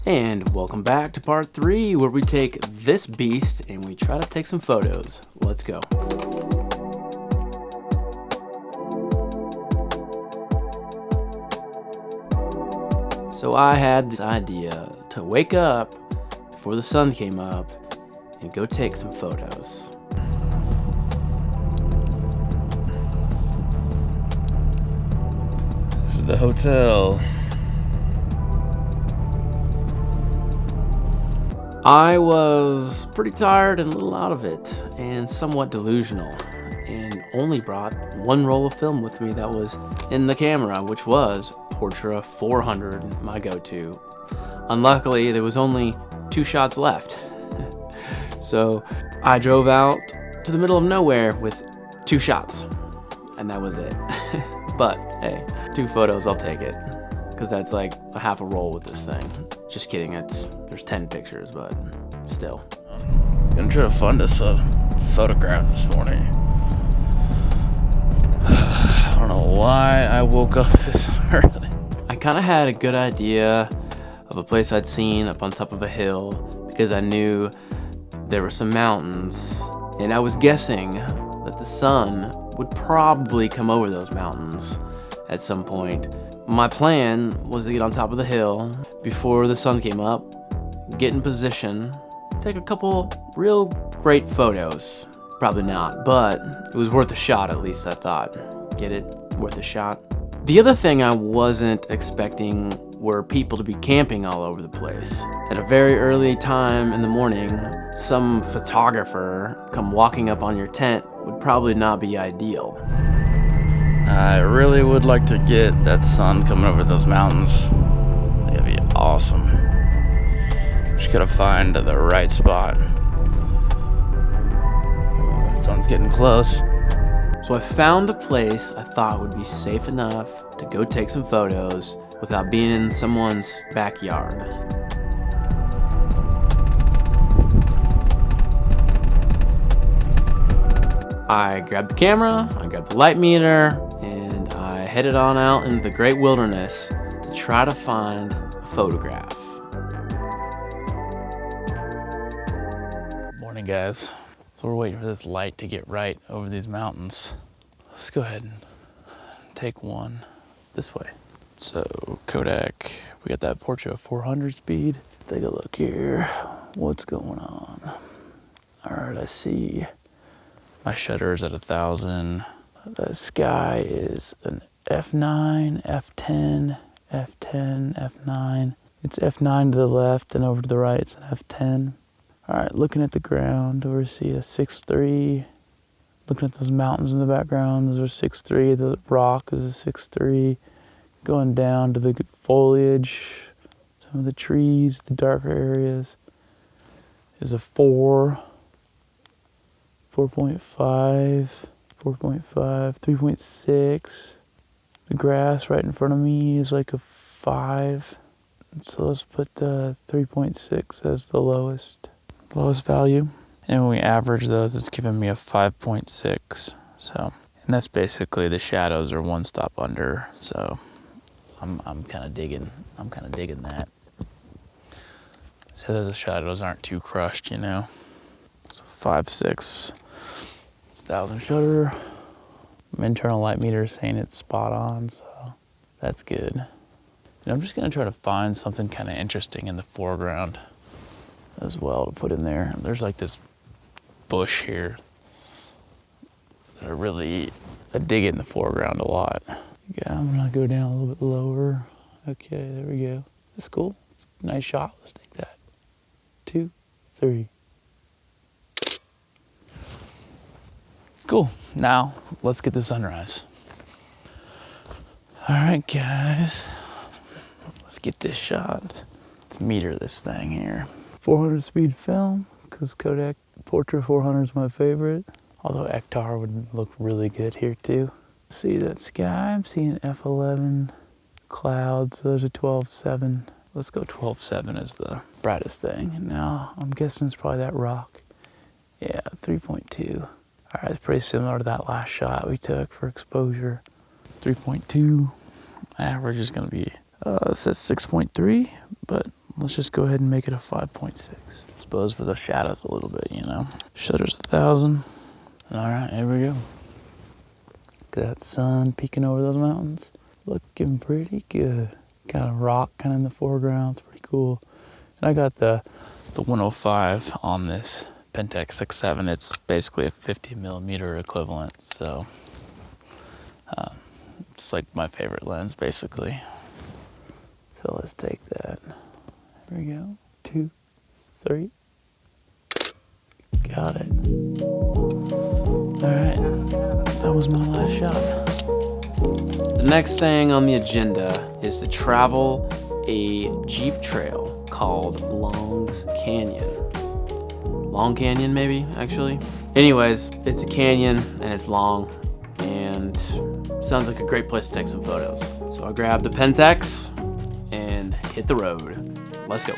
And welcome back to part 3, where we take this beast and we try to take some photos. Let's go. So I had this idea to wake up before the sun came up and go take some photos. This is the hotel. I was pretty tired and a little out of it and somewhat delusional, and only brought one roll of film with me that was in the camera, which was Portra 400, my go-to. Unluckily, there was only 2 shots left. So I drove out to the middle of nowhere with 2 shots, and that was it. But hey, 2 photos, I'll take it, because that's like a half a roll with this thing. Just kidding, there's 10 pictures, but still. I'm gonna try to find us a photograph this morning. I don't know why I woke up this early. I kind of had a good idea of a place I'd seen up on top of a hill because I knew there were some mountains, and I was guessing that the sun would probably come over those mountains at some point. My plan was to get on top of the hill before the sun came up, get in position, take a couple real great photos. Probably not, but it was worth a shot, at least I thought. Get it? Worth a shot. The other thing I wasn't expecting were people to be camping all over the place. At a very early time in the morning, some photographer come walking up on your tent would probably not be ideal. I really would like to get that sun coming over those mountains. That'd be awesome. Just gotta find the right spot. The sun's getting close. So I found a place I thought would be safe enough to go take some photos without being in someone's backyard. I grabbed the camera, I grabbed the light meter, and I headed on out into the great wilderness to try to find a photograph. Morning, guys. So we're waiting for this light to get right over these mountains. Let's go ahead and take one this way. So Kodak, we got that Portra 400 speed. Let's take a look here. What's going on? All right, I see. My shutter is at 1,000. The sky is an F9, F10, F10, F9. It's F9 to the left, and over to the right, it's an F10. All right, looking at the ground, we see a 6.3. Looking at those mountains in the background, those are 6.3. The rock is a 6.3. Going down to the foliage, some of the trees, the darker areas, is a 4, 4.5, 4.5, 3.6. The grass right in front of me is like a 5. So let's put 3.6 as the lowest value. And when we average those, it's giving me a 5.6. So, and that's basically the shadows are 1 stop under. So I'm kind of digging that. So that the shadows aren't too crushed, you know. So 5.6 1,000 shutter. My internal light meter is saying it's spot on, so that's good. And I'm just gonna try to find something kind of interesting in the foreground as well to put in there. There's like this bush here that I dig it in the foreground a lot. Yeah, I'm gonna go down a little bit lower. Okay, there we go. That's cool. It's a nice shot. Let's take that. 2, 3. Cool. Now let's get the sunrise. All right, guys. Let's get this shot. Let's meter this thing here. 400 speed film, because Kodak Portra 400 is my favorite. Although Ektar would look really good here too. See that sky? I'm seeing F11 clouds. Those are 12.7. Let's go 12.7 as the brightest thing. And now I'm guessing it's probably that rock. Yeah, 3.2. All right, it's pretty similar to that last shot we took for exposure. 3.2. Average is gonna be, it says 6.3, but let's just go ahead and make it a 5.6. Suppose for the shadows a little bit, you know. Shutter's 1,000. All right, here we go. Look at that sun peeking over those mountains. Looking pretty good. Got a rock kind of in the foreground. It's pretty cool. And I got the 105 on this Pentax 6.7. It's basically a 50 millimeter equivalent. So it's like my favorite lens, basically. So let's take that. Here we go. 2, 3. Got it. All right, that was my last shot. The next thing on the agenda is to travel a Jeep trail called Long's Canyon. Long Canyon, maybe, actually. Anyways, it's a canyon and it's long and sounds like a great place to take some photos. So I grabbed the Pentax and hit the road. Let's go.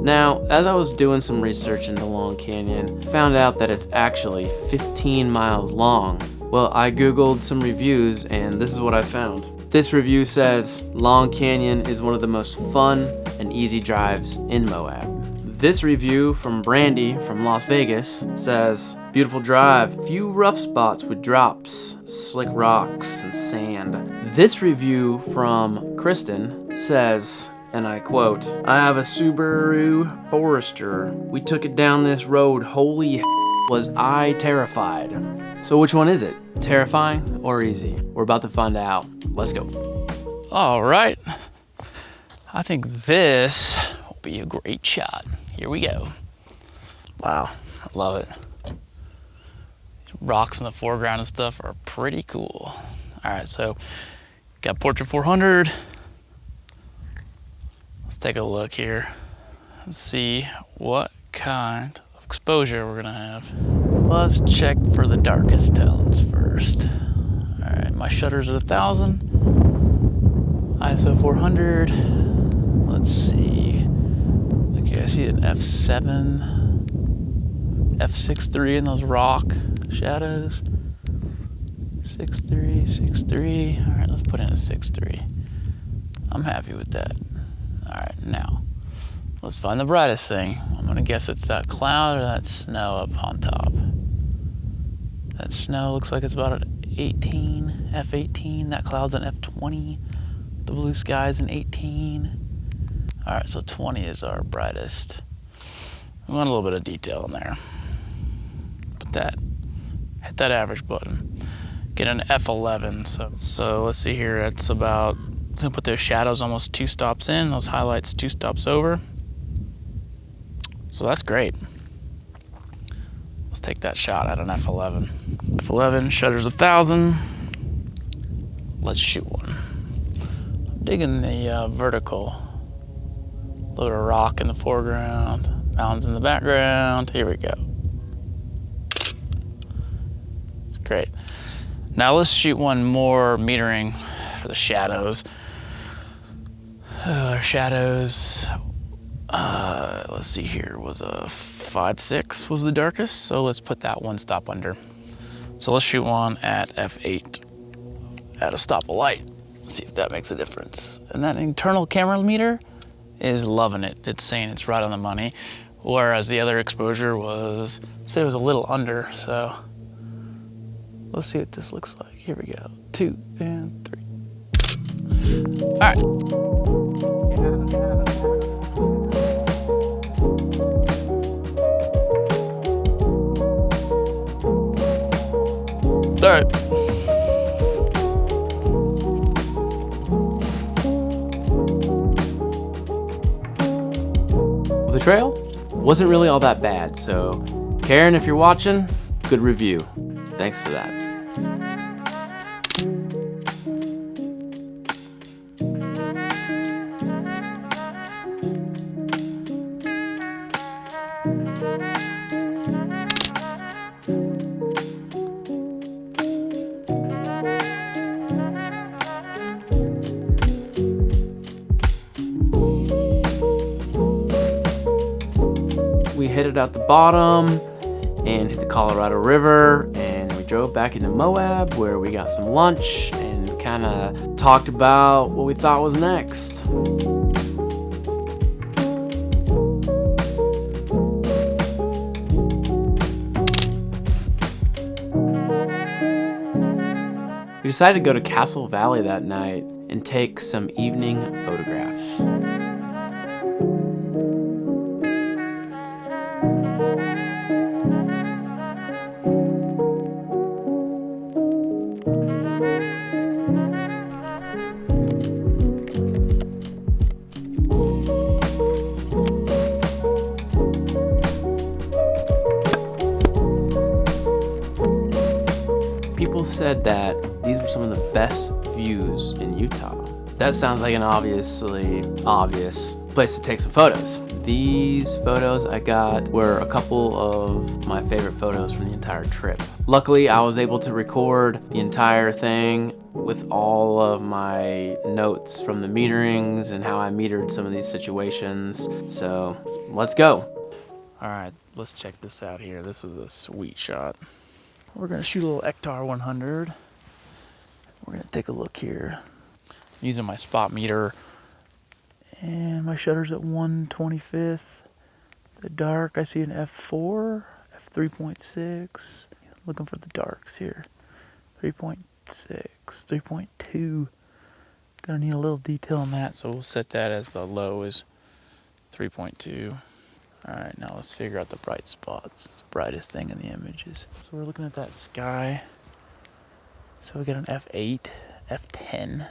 Now, as I was doing some research into Long Canyon, I found out that it's actually 15 miles long. Well, I Googled some reviews and this is what I found. This review says, Long Canyon is one of the most fun and easy drives in Moab. This review from Brandy from Las Vegas says, beautiful drive, few rough spots with drops, slick rocks and sand. This review from Kristen says, and I quote, I have a Subaru Forester. We took it down this road, holy was I terrified. So which one is it? Terrifying or easy? We're about to find out. Let's go. All right. I think this will be a great shot. Here we go. Wow, I love it. Rocks in the foreground and stuff are pretty cool. All right, so got Portra 400. Let's take a look here and see what kind of exposure we're gonna have. Let's check for the darkest tones first. All right, my shutters are 1,000. ISO 400. Let's see. Okay, I see an f7, f6.3 in those rock shadows. 6.3, 6.3. All right, let's put in a 6.3. I'm happy with that. All right, now let's find the brightest thing. I'm gonna guess it's that cloud or that snow up on top. That snow looks like it's about an 18, f18. That cloud's an f20. The blue sky's an 18. All right, so 20 is our brightest. We want a little bit of detail in there. Hit that average button. Get an f11. So let's see here. It's about. I'm gonna put those shadows almost 2 stops in, those highlights 2 stops over. So that's great. Let's take that shot at an f11. f11, shutters 1,000. Let's shoot one. I'm digging the vertical. Load of rock in the foreground, mountains in the background. Here we go. Great. Now let's shoot one more metering for the shadows. Our shadows, let's see here, was a 5.6 was the darkest, so let's put that 1 stop under. So let's shoot one at f8 at a stop of light. See if that makes a difference. And that internal camera meter is loving it. It's saying it's right on the money, whereas the other exposure was, say it was a little under, so let's see what this looks like. Here we go, 2 and 3. All right. All right. The trail wasn't really all that bad, so Karen, if you're watching, good review. Thanks for that. headed out the bottom and hit the Colorado River, and we drove back into Moab where we got some lunch and kind of talked about what we thought was next. We decided to go to Castle Valley that night and take some evening photographs. People said that these were some of the best views in Utah. That sounds like an obviously obvious place to take some photos. These photos I got were a couple of my favorite photos from the entire trip. Luckily, I was able to record the entire thing with all of my notes from the meterings and how I metered some of these situations. So let's go. All right, let's check this out here. This is a sweet shot. We're gonna shoot a little Ektar 100. We're gonna take a look here. I'm using my spot meter, and my shutter's at 1/25. The dark, I see an f4, f3.6. Looking for the darks here. 3.6, 3.2. Gonna need a little detail on that, so we'll set that as the low is 3.2. All right, now let's figure out the bright spots. It's the brightest thing in the images. So we're looking at that sky. So we got an f8, f10,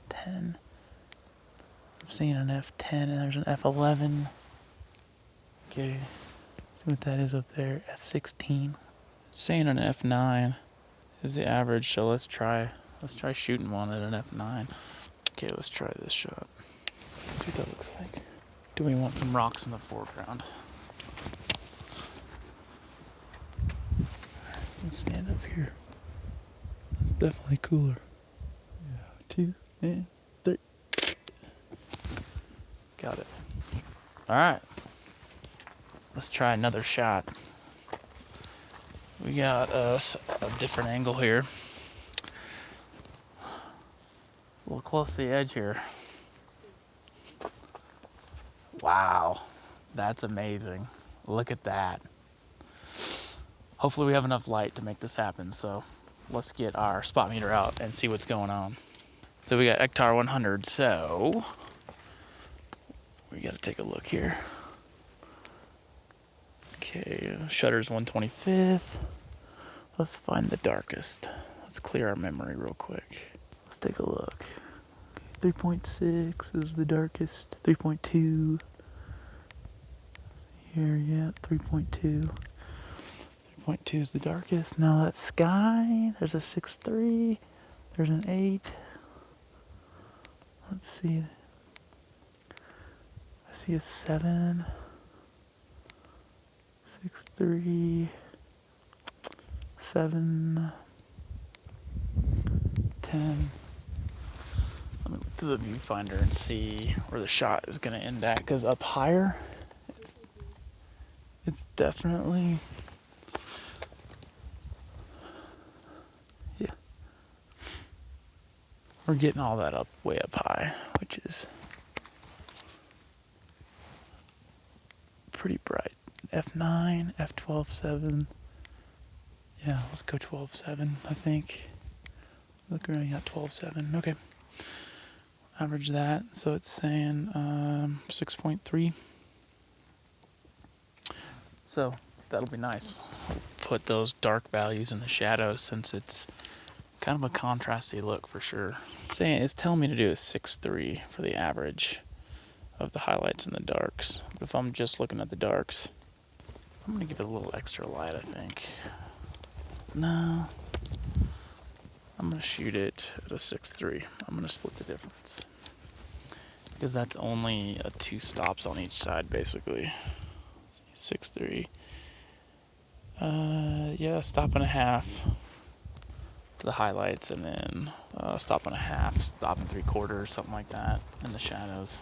10. I'm seeing an f10 and there's an f11. Okay, see what that is up there, f16. Saying an f9 is the average, so let's try shooting one at an f9. Okay, let's try this shot. See what that looks like. Do we want some rocks in the foreground? Let's stand up here. It's definitely cooler. Yeah, 2 and 3. Got it. All right. Let's try another shot. We got us a different angle here. A little close to the edge here. Wow, that's amazing. Look at that. Hopefully we have enough light to make this happen, so let's get our spot meter out and see what's going on. So we got Ektar 100, so we gotta take a look here. Okay, shutter's 1/25. Let's find the darkest. Let's clear our memory real quick. Let's take a look. 3.6 is the darkest. 3.2. Here, yeah, 3.2. 3.2 is the darkest. Now that sky, there's a 6.3. There's an 8. Let's see. I see a 7. 6.3. 7. 10. Let me look to the viewfinder and see where the shot is going to end at, because up higher, it's definitely, yeah, we're getting all that up way up high, which is pretty bright. F9, F12.7, yeah, let's go 12.7, I think. Look around, yeah, 12.7, okay. Average that, so it's saying 6.3. So that'll be nice. I'll put those dark values in the shadows since it's kind of a contrasty look for sure. It's telling me to do a 6.3 for the average of the highlights and the darks. But if I'm just looking at the darks, I'm gonna give it a little extra light, I think. No, I'm gonna shoot it at a 6.3. I'm gonna split the difference, because that's only 2 stops on each side, basically. 6.3. Yeah, stop and a half to the highlights, and then stop and a half, stop and 3/4, something like that, in the shadows.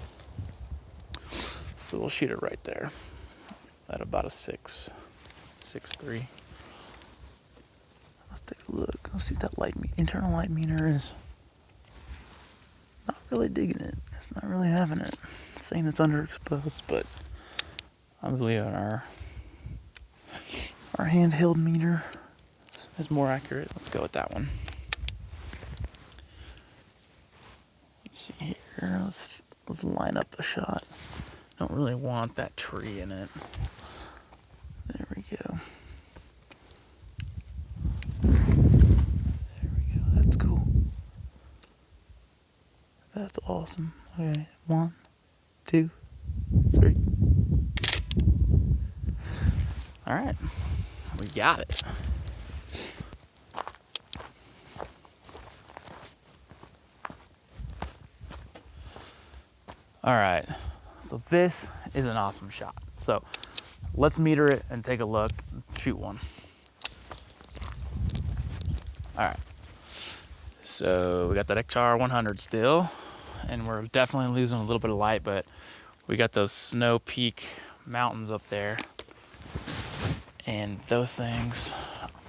So we'll shoot it right there. at about a 6.3. Let's take a look. Let's see what that internal light meter is. Not really digging it. It's not really having it. It's saying it's underexposed, but I believe our handheld meter is more accurate. Let's go with that one. Let's see here. Let's line up a shot. Don't really want that tree in it. There we go. There we go. That's cool. That's awesome. Okay, 1, 2, 3. All right, we got it. All right, so this is an awesome shot. So let's meter it and take a look, shoot one. All right, so we got that Ektar 100 still, and we're definitely losing a little bit of light, but we got those Snow Peak mountains up there, and those things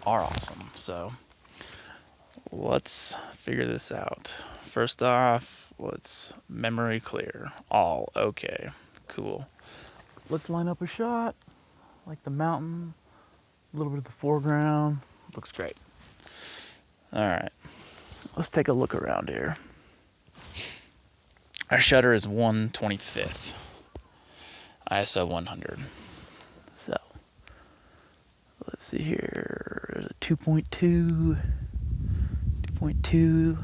are awesome. So let's figure this out. First off, let's memory clear. All okay. Cool. Let's line up a shot, like the mountain, a little bit of the foreground. Looks great. All right, let's take a look around here. Our shutter is 1/25, ISO 100. So let's see here, 2.2, 2.2,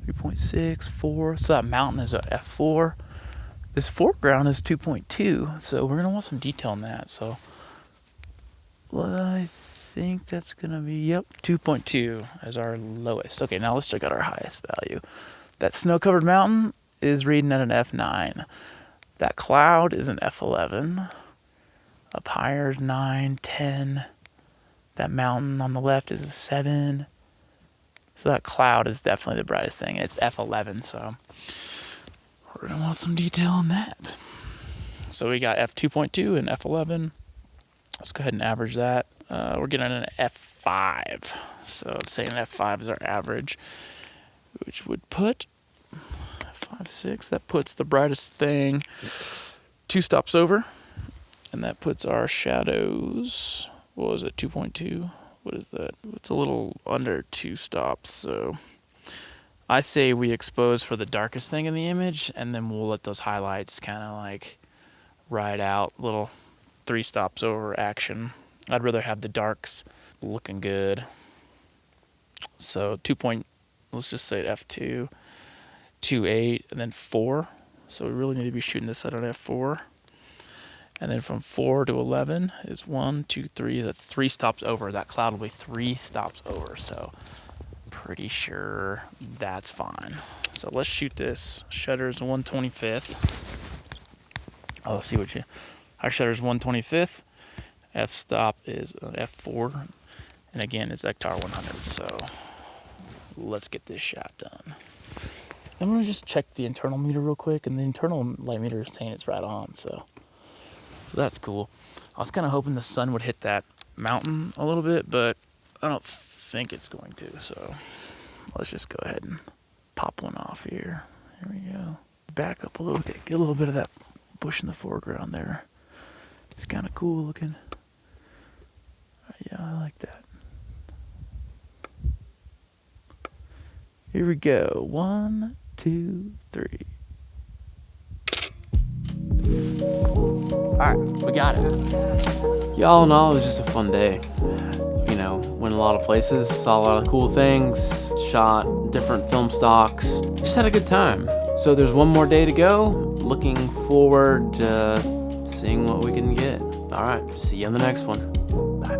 3.6, 4. So that mountain is a f4. This foreground is 2.2, so we're gonna want some detail in that. So I think that's gonna be, yep, 2.2 as our lowest. Okay, now let's check out our highest value. That snow-covered mountain is reading at an f9. That cloud is an f11. Up higher is 9, 10. That mountain on the left is a 7. So that cloud is definitely the brightest thing. It's f11, so we're gonna want some detail on that. So we got f2.2 and f11. Let's go ahead and average that. We're getting an f5. So it's saying f5 is our average, which would put 5, 6. That puts the brightest thing 2 stops over, and that puts our shadows. What was it? 2.2. What is that? It's a little under 2 stops. So I say we expose for the darkest thing in the image, and then we'll let those highlights kind of like ride out, little 3 stops over action. I'd rather have the darks looking good. So let's just say f2, 2.8, and then 4. So we really need to be shooting this at an f4. And then from 4 to 11 is 1, 2, 3. That's 3 stops over. That cloud will be 3 stops over. So pretty sure that's fine. So let's shoot this. Shutter is 1/25. Oh, let's see our shutter is 1/25. F stop is an f4. And again, it's Ektar 100. So let's get this shot done. I'm going to just check the internal meter real quick. And the internal light meter is saying it's right on. So that's cool. I was kind of hoping the sun would hit that mountain a little bit, but I don't think it's going to. So let's just go ahead and pop one off here. Here we go. Back up a little bit. Get a little bit of that bush in the foreground there. It's kind of cool looking. Yeah, I like that. Here we go. 1, 2, 3. Alright, we got it. Yeah, all in all, it was just a fun day. You know, went a lot of places, saw a lot of cool things, shot different film stocks. Just had a good time. So there's one more day to go. Looking forward to seeing what we can get. Alright, see you on the next one. Bye.